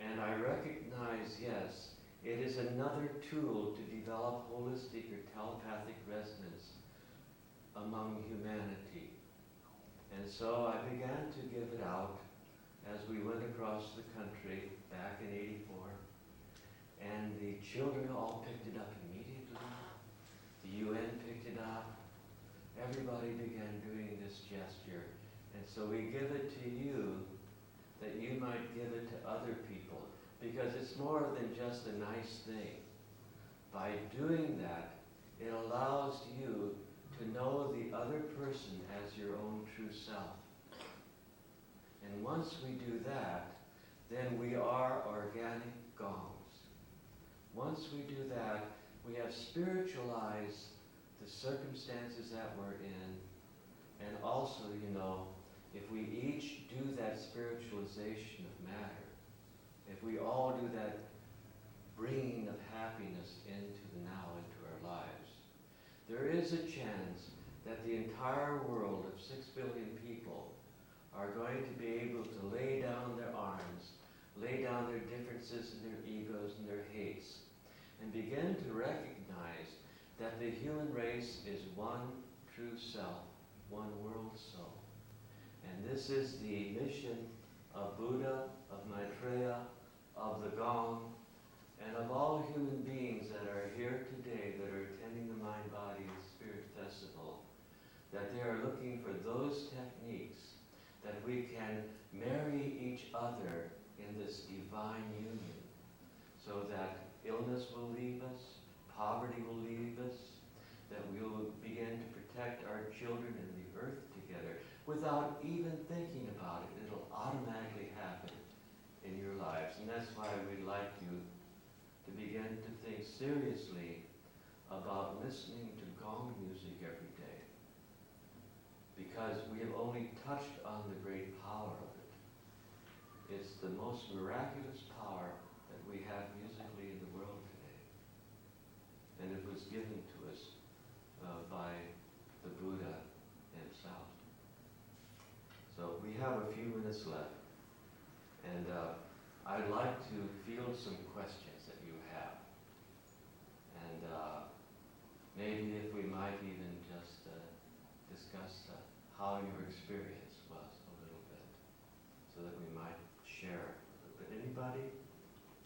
And I recognize, yes, it is another tool to develop holistic or telepathic resonance among humanity. And so I began to give it out as we went across the country back in '84. And the children all picked it up immediately. The UN picked it up. Everybody began doing this gesture. And so we give it to you that you might give it to other people, because it's more than just a nice thing. By doing that, it allows you to know the other person as your own true self. And once we do that, then we are organic gongs. Once we do that, we have spiritualized the circumstances that we're in. And also, if we each do that spiritualization of matter, if we all do that bringing of happiness into the now, into our lives, there is a chance that the entire world of 6 billion people are going to be able to lay down their arms, lay down their differences and their egos and their hates, and begin to recognize that the human race is one true self, one world soul. And this is the mission of Buddha, of Maitreya, of the Gong, and of all human beings that are here today that are attending the Mind, Body, and Spirit Festival, that they are looking for those techniques that we can marry each other in this divine union, so that illness will leave us, poverty will leave us, that we will begin to protect our children and the earth together without even thinking about it. It'll automatically happen in your lives. And that's why we'd like you to begin to think seriously about listening to gong music every day, because we have only touched on the great power of it. It's the most miraculous power that we have musically in the world today. And it was given to us by the Buddha himself. So we have a few minutes left. And I'd like to field some questions that you have. And maybe if we might even just discuss how your experience was a little bit, so that we might share a little bit. Anybody?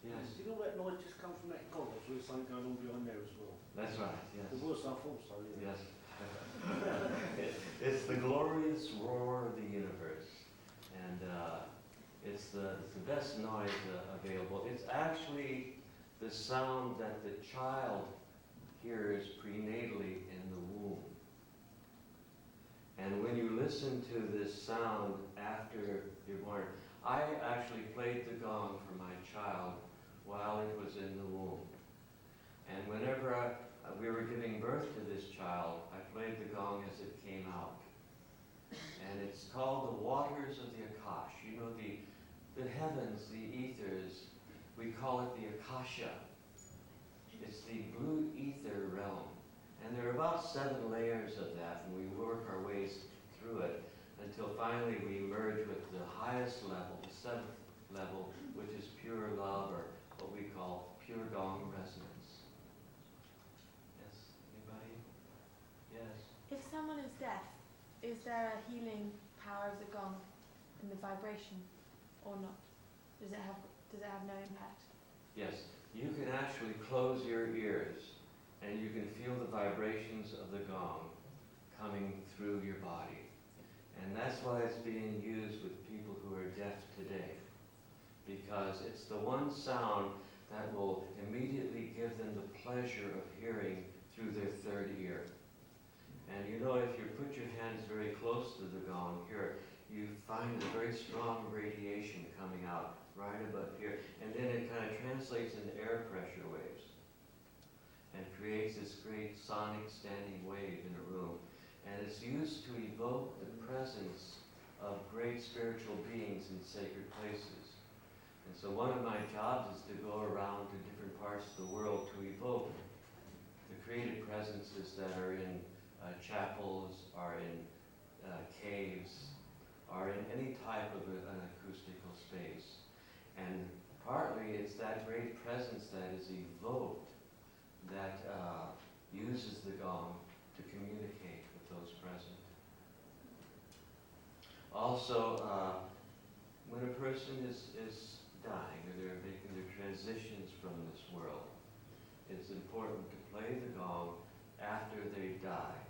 Yes. Do you know that noise just comes from that collar? So there's something going on behind there as well. That's right, yes. There was, I thought so, yeah. Yes. It's the glorious roar of the universe. And it's the best noise available. It's actually the sound that the child hears prenatally in the womb. And when you listen to this sound after you're born, I actually played the gong for my child while it was in the womb. And whenever we were giving birth to this child, I played the gong as it came out. And it's called the waters of the Akash. You know, the heavens, the ethers, we call it the Akasha. It's the blue ether realm. And there are about 7 layers of that, and we work our ways through it until finally we merge with the highest level, the 7th level, which is pure love, or what we call pure gong resonance. Yes, anybody? Yes. If someone is deaf, is there a healing power of the gong in the vibration, or not? Does it have no impact? Yes, you can actually close your ears and you can feel the vibrations of the gong coming through your body. And that's why it's being used with people who are deaf today, because it's the one sound that will immediately give them the pleasure of hearing through their 3rd ear. And you know, if you put your hands very close to the gong here, you find a very strong radiation coming out right above here. And then it kind of translates into air pressure waves and creates this great sonic standing wave in a room. and it's used to evoke the presence of great spiritual beings in sacred places. And so one of my jobs is to go around to different parts of the world to evoke the created presences that are in chapels, are in caves, are in any type of an acoustical space. And partly it's that great presence that is evoked that uses the gong to communicate with those present. Also, when a person is dying or they're making their transitions from this world, it's important to play the gong after they die.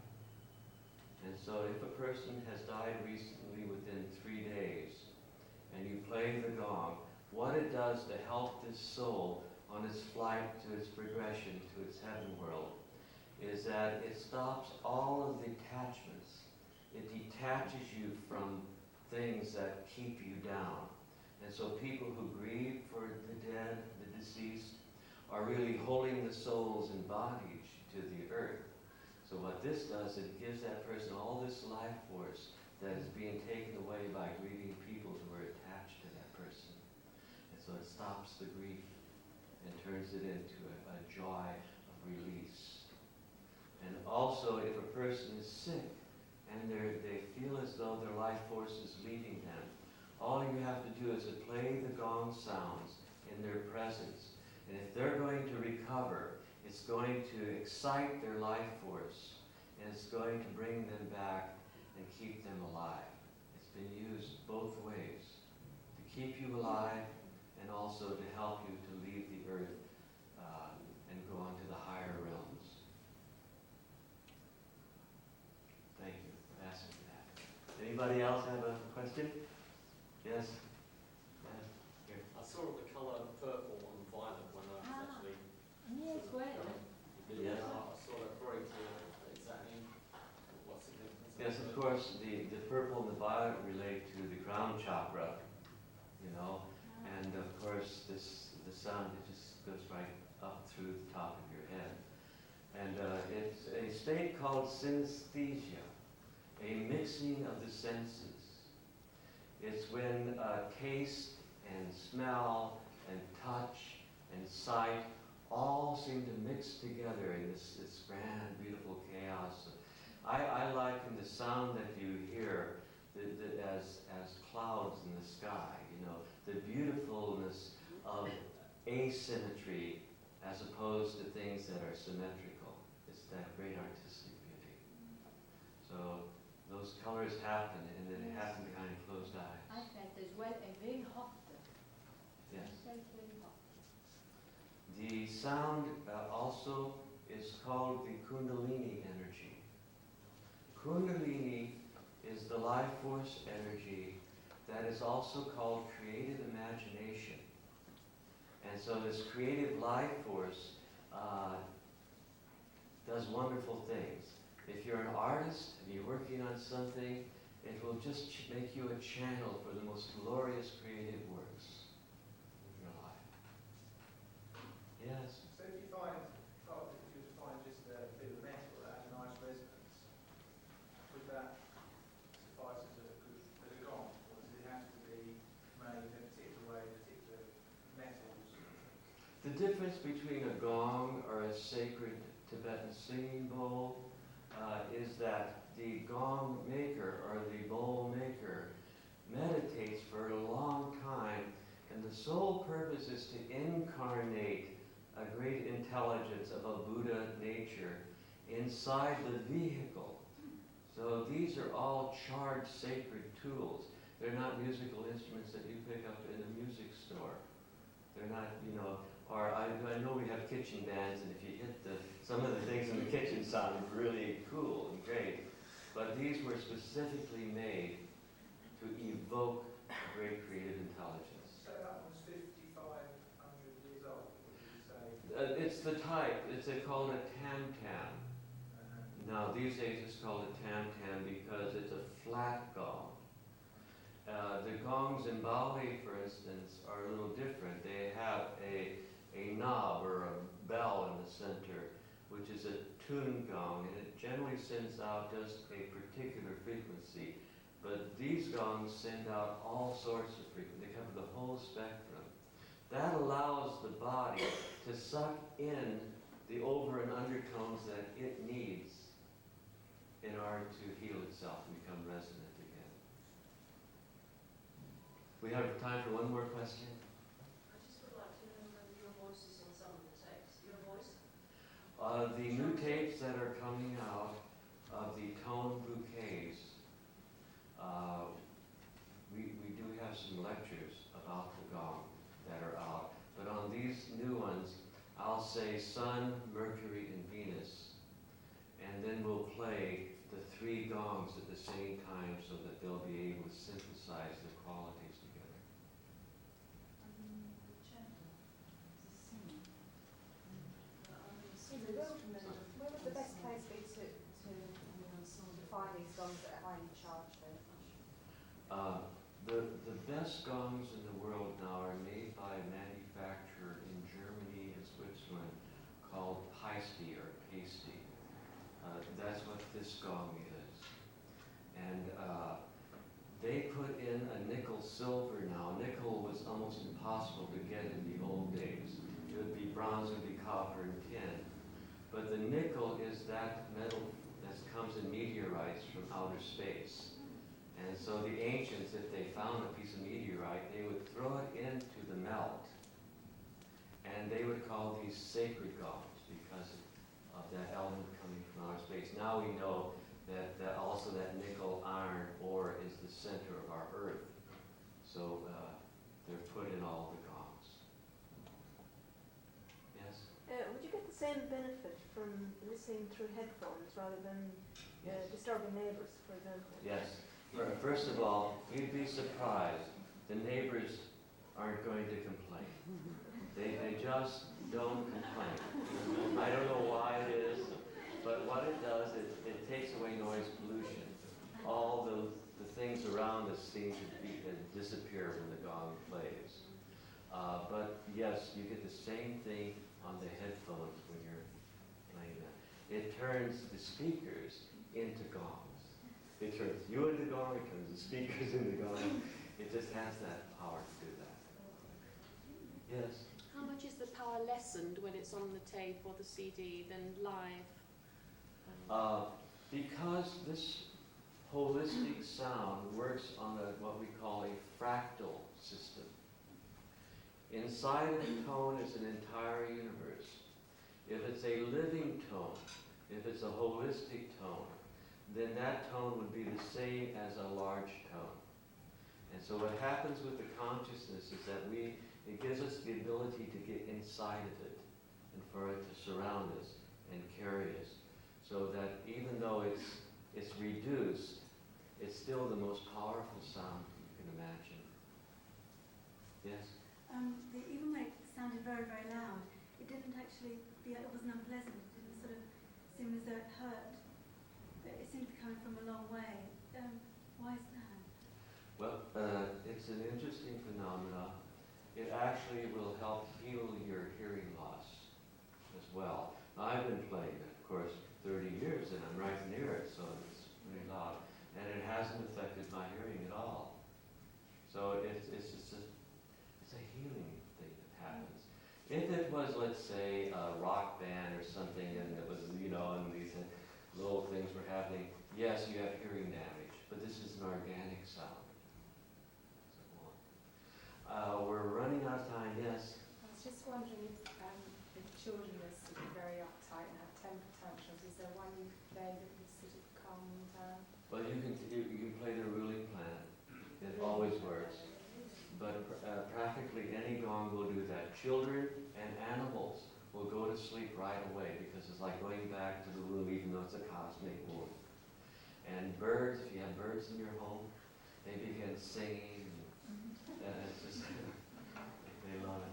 And so if a person has died recently within 3 days, and you play the gong, what it does to help this soul on its flight to its progression to its heaven world is that it stops all of the attachments. It detaches you from things that keep you down. And so people who grieve for the dead, the deceased, are really holding the souls in bondage to the earth. So what this does, it gives that person all this life force that is being taken away by grieving people who are attached to that person. And so it stops the grief and turns it into a joy of release. And also, if a person is sick and they feel as though their life force is leaving them, all you have to do is to play the gong sounds in their presence. And if they're going to recover, it's going to excite their life force, and it's going to bring them back and keep them alive. It's been used both ways, to keep you alive and also to help you to leave the earth and go on to the higher realms. Thank you for asking that. Anybody else have a question? Yes? Here. I saw the colour purple and violet when I was actually. Yes, well. Yes. I saw that very clearly. Exactly what significance. Yes, of course, the purple and the violet relate to the crown chakra, and of course the sound, it just goes right up through the top of your head. And it's a state called synesthesia, a mixing of the senses. It's when taste and smell and touch and sight all seem to mix together in this grand, beautiful chaos. I liken the sound that you hear as clouds in the sky, the beautifulness of asymmetry as opposed to things that are symmetrical. It's that great artistic beauty. So those colors happen, and they happen behind closed eyes. I felt as well a very hot. Yes. I felt very hot. The sound also is called the Kundalini energy. Kundalini is the life force energy that is also called creative imagination. And so this creative life force does wonderful things. If you're an artist and you're working on something, it will just make you a channel for the most glorious creative works in your life. Yes? So if you find just a bit of metal that has a nice resonance, would that suffice as a gong? Or does it have to be made in a particular way, particular metals? The difference between a gong or a sacred Tibetan singing bowl is that the gong maker or the bowl maker meditates for a long time, and the sole purpose is to incarnate a great intelligence of a Buddha nature inside the vehicle. So these are all charged sacred tools. They're not musical instruments that you pick up in a music store. They're not, or I know we have kitchen bands, and if you hit some of the things in the kitchen sound really cool and great, but these were specifically made to evoke great creative intelligence. So that one's 5,500 years old, would you say? It's the type. It's called a tam-tam. Now, these days it's called a tam-tam because it's a flat gong. The gongs in Bali, for instance, are a little different. They have a knob or a bell in the center which is a tune gong, and it generally sends out just a particular frequency. But these gongs send out all sorts of frequencies. They cover the whole spectrum. That allows the body to suck in the over and undertones that it needs in order to heal itself and become resonant again. We have time for one more question. I just would like to know whether your voice is on some of the tapes. Your voice? The new tapes that are coming out of the tone bouquets, we do have some lectures about the gong that are out. But on these new ones, I'll say Sun, Mercury, and Venus. And then we'll play the 3 gongs at the same time so that they'll be able to synthesize the qualities together. Where would the best place be to find these gongs that are highly charged then? The best gongs in the world now are made by a manufacturer in Germany and Switzerland called Pasty or Pasty. That's what this gong is. And they put in a nickel silver now. Nickel was almost impossible to get in the old days. It would be bronze, it would be copper and tin. But the nickel is that metal that comes in meteorites from outer space. And so the ancients, if they found a piece of meteorite, they would throw it into the melt. And they would call these sacred gongs because of that element coming from outer space. Now we know that also that nickel iron ore is the center of our earth. So they're put in all the gongs. Yes? Would you get the same benefit from listening through headphones rather than disturbing neighbours, for example? Yes. First of all, you'd be surprised. The neighbors aren't going to complain. They just don't complain. I don't know why it is, but what it does, it takes away noise pollution. All the things around us seem to disappear when the gong plays. But yes, you get the same thing on the headphones when you're playing that. It turns the speakers into gongs. It turns you into gong, it turns the speakers into gong. It just has that power to do that. Yes? How much is the power lessened when it's on the tape or the CD than live? Because this holistic sound works on what we call a fractal system. Inside of the tone is an entire universe. If it's a living tone, if it's a holistic tone, then that tone would be the same as a large tone. And so what happens with the consciousness is that it gives us the ability to get inside of it and for it to surround us and carry us. So that even though it's reduced, it's still the most powerful sound you can imagine. Yes? Even though it sounded very, very loud, it didn't actually it wasn't unpleasant. It didn't sort of seem as though it hurt. It seemed to be coming from a long way. Why is that? Well, it's an interesting phenomenon. It actually will help heal your hearing loss as well. Now, I've been playing it, of course, 30 years, and I'm right near it, so it's pretty loud. And it hasn't affected my hearing at all. So it's a healing thing that happens. If it was, let's say, a rock band or something, and it was, and these little things were happening, yes, you have hearing damage, but this is an organic sound. We're running out of time, yes? I was just wondering if children are sort of very uptight and have temper tantrums, is there one you play that would sort of calm them down? Well, you can play the ruling planet. It always works. But practically any gong will do that. Children and animals will go to sleep right away because it's like going back to the womb, even though it's a cosmic womb. And birds, if you have birds in your home, they begin singing. And it's just, they love it.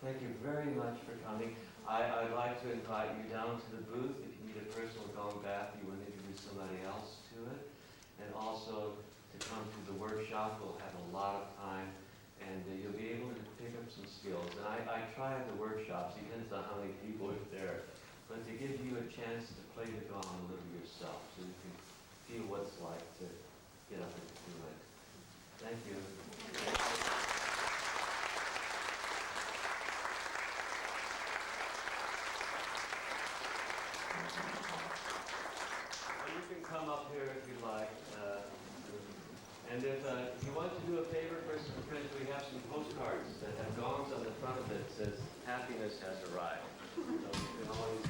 Thank you very much for coming. I'd like to invite you down to the booth if you need a personal gong bath, you want to introduce somebody else to it. And also to come to the workshop. We'll have a lot of time and you'll be able to pick up some skills. And I try at the workshops, depends on how many people are there, chance to play the gong a little yourself so you can feel what it's like to get up and do it. Thank you. Well, you can come up here if you like. And if you want to do a favor for some friends, we have some postcards that have gongs on the front of it that says, "Happiness has arrived." So you can always